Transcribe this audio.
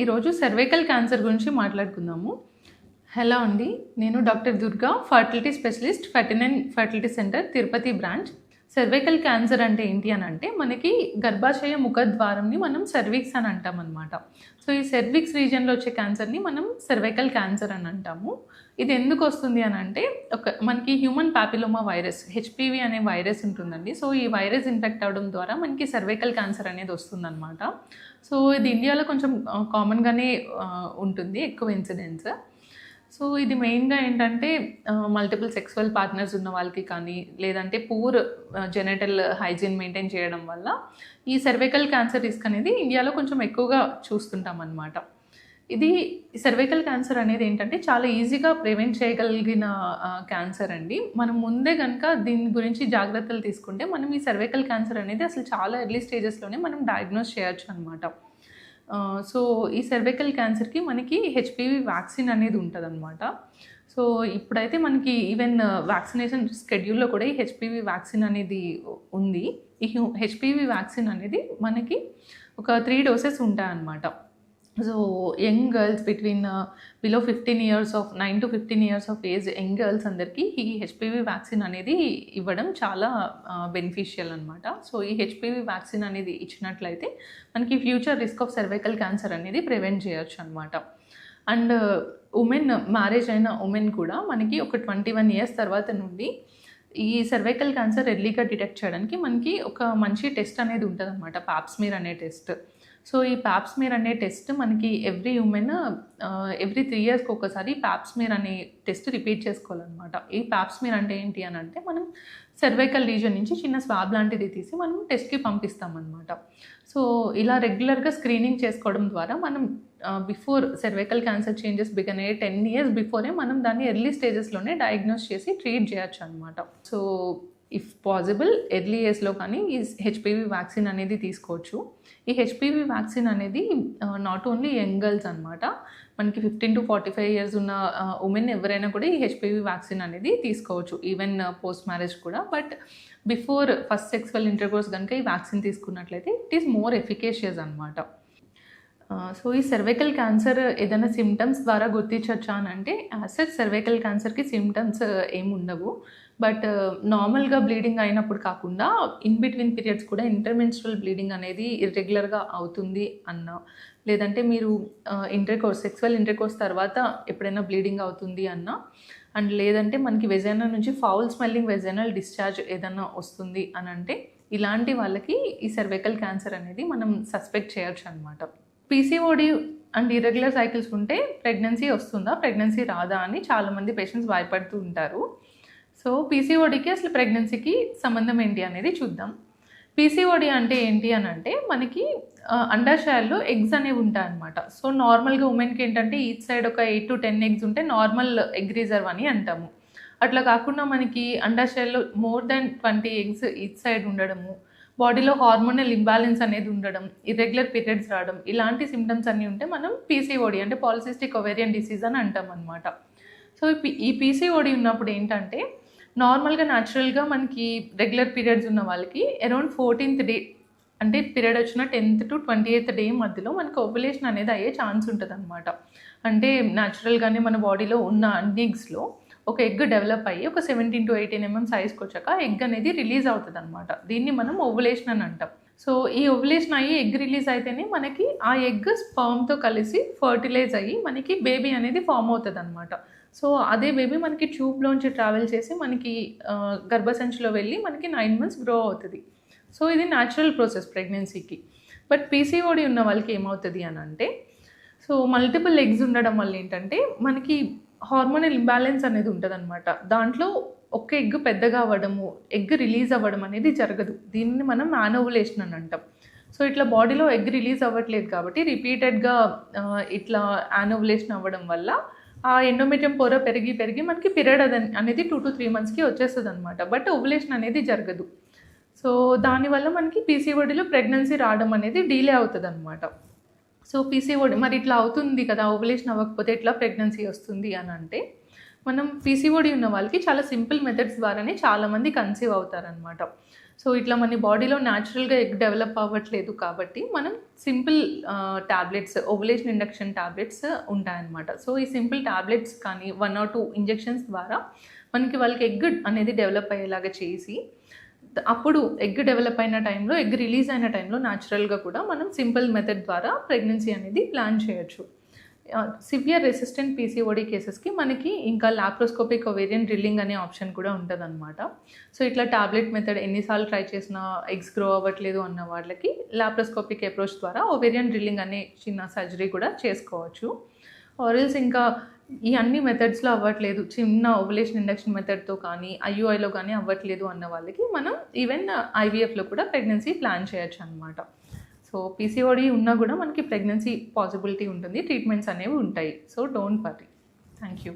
ఈరోజు cervical cancer గురించి మాట్లాడుకుందాము. హలో అండి, నేను doctor Durga, fertility specialist, 39 fertility centre, Tirupati branch. Cervical cancer అంటే ఏంటి అని అంటే మనకి గర్భాశయ ముఖద్వారంని మనం సర్విక్స్ అని అంటాం అనమాట. సో ఈ సర్విక్స్ రీజియన్లో వచ్చే క్యాన్సర్ని మనం సర్వైకల్ క్యాన్సర్ అని అంటాము. ఇది ఎందుకు వస్తుంది అని అంటే మనకి హ్యూమన్ ప్యాపిలోమా వైరస్, హెచ్పివి అనే వైరస్ ఉంటుందండి. సో ఈ వైరస్ ఇన్ఫెక్ట్ అవ్వడం ద్వారా మనకి సర్వైకల్ క్యాన్సర్ అనేది వస్తుందన్నమాట. సో ఇది ఇండియాలో కొంచెం కామన్గానే ఉంటుంది, ఎక్కువ ఇన్సిడెన్స్. సో ఇది మెయిన్గా ఏంటంటే మల్టిపుల్ సెక్సువల్ పార్ట్నర్స్ ఉన్న వాళ్ళకి కానీ, లేదంటే పూర్ జెనెటల్ హైజీన్ మెయింటైన్ చేయడం వల్ల ఈ సర్వైకల్ క్యాన్సర్ రిస్క్ అనేది ఇండియాలో కొంచెం ఎక్కువగా చూస్తుంటాం అన్నమాట. ఇది సర్వైకల్ క్యాన్సర్ అనేది ఏంటంటే చాలా ఈజీగా ప్రివెంట్ చేయగలిగిన క్యాన్సర్ అండి. మనం ముందే కనుక దీని గురించి జాగ్రత్తలు తీసుకుంటే మనం ఈ సర్వైకల్ క్యాన్సర్ అనేది అసలు చాలా ఎర్లీ స్టేజెస్లోనే మనం డయాగ్నోస్ చేయొచ్చు అనమాట. సో ఈ సర్వైకల్ క్యాన్సర్కి మనకి హెచ్పివి వ్యాక్సిన్ అనేది ఉంటుందన్నమాట. సో ఇప్పుడైతే మనకి ఈవెన్ వ్యాక్సినేషన్ స్కెడ్యూల్లో కూడా ఈ హెచ్పివి వ్యాక్సిన్ అనేది ఉంది. ఈ హెచ్పివి వ్యాక్సిన్ అనేది మనకి ఒక 3 డోసెస్ ఉంటాయన్నమాట. So young girls between below 15 years of 9 to 15 years of age young girls అందరికీ ఈ హెచ్పివి వ్యాక్సిన్ అనేది ఇవ్వడం చాలా బెనిఫిషియల్ అనమాట. సో ఈ హెచ్పివి వ్యాక్సిన్ అనేది ఇచ్చినట్లయితే మనకి future risk of cervical cancer అనేది ప్రివెంట్ చేయొచ్చు అనమాట. అండ్ ఉమెన్, మ్యారేజ్ అయిన ఉమెన్ కూడా మనకి ఒక 21 years తర్వాత నుండి ఈ సర్వైకల్ క్యాన్సర్ ఎర్లీగా డిటెక్ట్ చేయడానికి మనకి ఒక మంచి టెస్ట్ అనేది ఉంటుంది అనమాట, పాప్స్మీర్ అనే టెస్ట్. సో ఈ పాప్స్మీర్ అనే టెస్ట్ మనకి ఎవ్రీ ఉమెన్ ఎవ్రీ 3 yearsకి ఒకసారి పాప్స్మీర్ అనే టెస్ట్ రిపీట్ చేసుకోవాలన్నమాట. ఈ పాప్స్మీర్ అంటే ఏంటి అని అంటే మనం సర్వైకల్ రీజన్ నుంచి చిన్న స్వాబ్ లాంటిది తీసి మనం టెస్ట్కి పంపిస్తామన్నమాట. సో ఇలా రెగ్యులర్గా స్క్రీనింగ్ చేసుకోవడం ద్వారా మనం before cervical cancer changes begin అయ్యే 10 years బిఫోరే మనం దాన్ని ఎర్లీ స్టేజెస్లోనే డయాగ్నోస్ చేసి ట్రీట్ చేయొచ్చు అనమాట. సో ఇఫ్ పాసిబుల్ ఎర్లీ ఏజ్లో కానీ ఈ హెచ్పివి వ్యాక్సిన్ అనేది తీసుకోవచ్చు. ఈ హెచ్పివి వ్యాక్సిన్ అనేది నాట్ ఓన్లీ యంగ్ గర్ల్స్ అనమాట, మనకి 15 to 45 years ఉన్న ఉమెన్ ఎవరైనా కూడా ఈ హెచ్పివి వ్యాక్సిన్ అనేది తీసుకోవచ్చు, ఈవెన్ పోస్ట్ మ్యారేజ్ కూడా. But before first sexual intercourse కనుక ఈ వ్యాక్సిన్ తీసుకున్నట్లయితే ఇట్ ఈస్ మోర్ ఎఫికేషియస్ అనమాట. సో ఈ సర్వైకల్ క్యాన్సర్ ఏదైనా సిమ్టమ్స్ ద్వారా గుర్తించవచ్చా అని అంటే యాజ్ సర్వైకల్ క్యాన్సర్కి సిమ్టమ్స్ ఏమి ఉండవు. బట్ నార్మల్గా బ్లీడింగ్ అయినప్పుడు కాకుండా ఇన్ బిట్వీన్ పీరియడ్స్ కూడా ఇంటర్మెన్స్ట్రల్ బ్లీడింగ్ అనేది ఇర్రెగ్యులర్గా అవుతుంది అన్న, లేదంటే మీరు సెక్సువల్ ఇంటర్కోర్స్ తర్వాత ఎప్పుడైనా బ్లీడింగ్ అవుతుంది అన్న, అండ్ లేదంటే మనకి వెజైనా నుంచి ఫౌల్ స్మెల్లింగ్ వెజైనల్ డిశ్చార్జ్ ఏదైనా వస్తుంది అని అంటే ఇలాంటి వాళ్ళకి ఈ సర్వైకల్ క్యాన్సర్ అనేది మనం సస్పెక్ట్ చేయొచ్చు అనమాట. పీసీఓడి అండ్ ఇర్రెగ్యులర్ సైకిల్స్ ఉంటే ప్రెగ్నెన్సీ వస్తుందా, ప్రెగ్నెన్సీ రాదా అని చాలామంది పేషెంట్స్ భయపడుతూ ఉంటారు. సో పీసీఓడికి అసలు ప్రెగ్నెన్సీకి సంబంధం ఏంటి అనేది చూద్దాం. పీసీఓడి అంటే ఏంటి అని అంటే మనకి అండాశయాల్లో ఎగ్స్ అనేవి ఉంటాయన్నమాట. సో నార్మల్గా ఉమెన్కి ఏంటంటే ఈచ్ సైడ్ ఒక 8 to 10 eggs ఉంటే నార్మల్ ఎగ్ రిజర్వ్ అని అంటాము. అట్లా కాకుండా మనకి అండాశయాల్లో more than 20 eggs each side ఉండడము, బాడీలో హార్మోనల్ ఇంబ్యాలెన్స్ అనేది ఉండడం, ఇర్రెగ్యులర్ పీరియడ్స్ రావడం, ఇలాంటి సిమ్టమ్స్ అన్నీ ఉంటే మనం పీసీఓడి అంటే పాలిసిస్టిక్ ఒవేరియన్ డిసీజ్ అని అంటాం అనమాట. సో ఈ పీసీఓడి ఉన్నప్పుడు ఏంటంటే నార్మల్గా న్యాచురల్గా మనకి రెగ్యులర్ పీరియడ్స్ ఉన్న వాళ్ళకి అరౌండ్ 14th day అంటే పీరియడ్ వచ్చిన 10th to 28th day మధ్యలో మనకు ఓవ్యులేషన్ అనేది అయ్యే ఛాన్స్ ఉంటుంది అనమాట. అంటే న్యాచురల్గానే మన బాడీలో ఉన్న అన్ని ఎగ్స్లో ఒక ఎగ్ డెవలప్ అయ్యి ఒక 17 to 18 mm సైజ్కి వచ్చాక ఎగ్ అనేది రిలీజ్ అవుతుంది అనమాట. దీన్ని మనం ఓవ్యులేషన్ అని అంటాం. సో ఈ ఓవ్యులేషన్ అయ్యి ఎగ్ రిలీజ్ అయితేనే మనకి ఆ ఎగ్ స్పర్మ్తో కలిసి ఫర్టిలైజ్ అయ్యి మనకి బేబీ అనేది ఫామ్ అవుతుంది అనమాట. సో అదే బేబీ మనకి ట్యూబ్లోంచి ట్రావెల్ చేసి మనకి గర్భసంచిలో వెళ్ళి మనకి 9 months గ్రో అవుతుంది. సో ఇది న్యాచురల్ ప్రాసెస్ ప్రెగ్నెన్సీకి. బట్ పీసీఓడి ఉన్న వాళ్ళకి ఏమవుతుంది అని అంటే సో మల్టిపుల్ ఎగ్స్ ఉండడం వల్ల ఏంటంటే మనకి హార్మోనల్ ఇంబ్యాలెన్స్ అనేది ఉంటుంది అనమాట. దాంట్లో ఒక్క ఎగ్ పెద్దగా అవ్వడము, ఎగ్ రిలీజ్ అవ్వడం అనేది జరగదు. దీన్ని మనం యానోవులేషన్ అని అంటాం. సో ఇట్లా బాడీలో ఎగ్ రిలీజ్ అవ్వట్లేదు కాబట్టి రిపీటెడ్గా ఇట్లా యానోవులేషన్ అవ్వడం వల్ల ఆ ఎండోమెట్రియం పొర పెరిగి పెరిగి మనకి పీరియడ్ అనేది 2 to 3 monthsకి వచ్చేస్తుంది అనమాట. బట్ ఓవ్యులేషన్ అనేది జరగదు. సో దానివల్ల మనకి పీసీఓడిలో ప్రెగ్నెన్సీ రావడం అనేది డిలే అవుతుంది అనమాట. సో పీసీఓడి మరి ఇట్లా అవుతుంది కదా, ఓవ్యులేషన్ అవ్వకపోతే ఎట్లా ప్రెగ్నెన్సీ వస్తుంది అని అంటే మనం పీసీఓడి ఉన్న వాళ్ళకి చాలా సింపుల్ మెథడ్స్ ద్వారానే చాలామంది కన్సీవ్ అవుతారనమాట. సో ఇట్లా మన బాడీలో న్యాచురల్గా ఎగ్ డెవలప్ అవ్వట్లేదు కాబట్టి మనం simple tablets, ovulation induction tablets ఉంటాయన్నమాట. సో ఈ సింపుల్ ట్యాబ్లెట్స్ కానీ 1 or 2 ఇంజెక్షన్స్ ద్వారా మనకి వాళ్ళకి ఎగ్ అనేది డెవలప్ అయ్యేలాగా చేసి, అప్పుడు ఎగ్ డెవలప్ అయిన టైంలో, ఎగ్ రిలీజ్ అయిన టైంలో న్యాచురల్గా కూడా మనం సింపుల్ మెథడ్ ద్వారా ప్రెగ్నెన్సీ అనేది ప్లాన్ చేయొచ్చు. సివియర్ రెసిస్టెంట్ పీసీఓడి కేసెస్కి మనకి ఇంకా లాప్రోస్కోపిక్ ఓవేరియన్ డ్రిల్లింగ్ అనే ఆప్షన్ కూడా ఉంటుందన్నమాట. సో ఇట్లా టాబ్లెట్ మెథడ్ ఎన్నిసార్లు ట్రై చేసినా ఎగ్స్ గ్రో అవ్వట్లేదు అన్న వాళ్ళకి లాప్రోస్కోపిక్ అప్రోచ్ ద్వారా ఓవేరియన్ డ్రిల్లింగ్ అనే చిన్న సర్జరీ కూడా చేసుకోవచ్చు. ఆర్ఎల్స్ ఇంకా ఈ అన్ని మెథడ్స్లో అవ్వట్లేదు, చిన్న ఓవులేషన్ ఇండక్షన్ మెథడ్తో కానీ ఐయుఐలో కానీ అవ్వట్లేదు అన్న వాళ్ళకి మనం ఈవెన్ ఐవీఎఫ్లో కూడా ప్రెగ్నెన్సీ ప్లాన్ చేయొచ్చు అనమాట. సో పీసీఓడి ఉన్నా కూడా మనకి ప్రెగ్నెన్సీ పాసిబిలిటీ ఉంటుంది, ట్రీట్మెంట్స్ అనేవి ఉంటాయి. So don't worry. Thank you.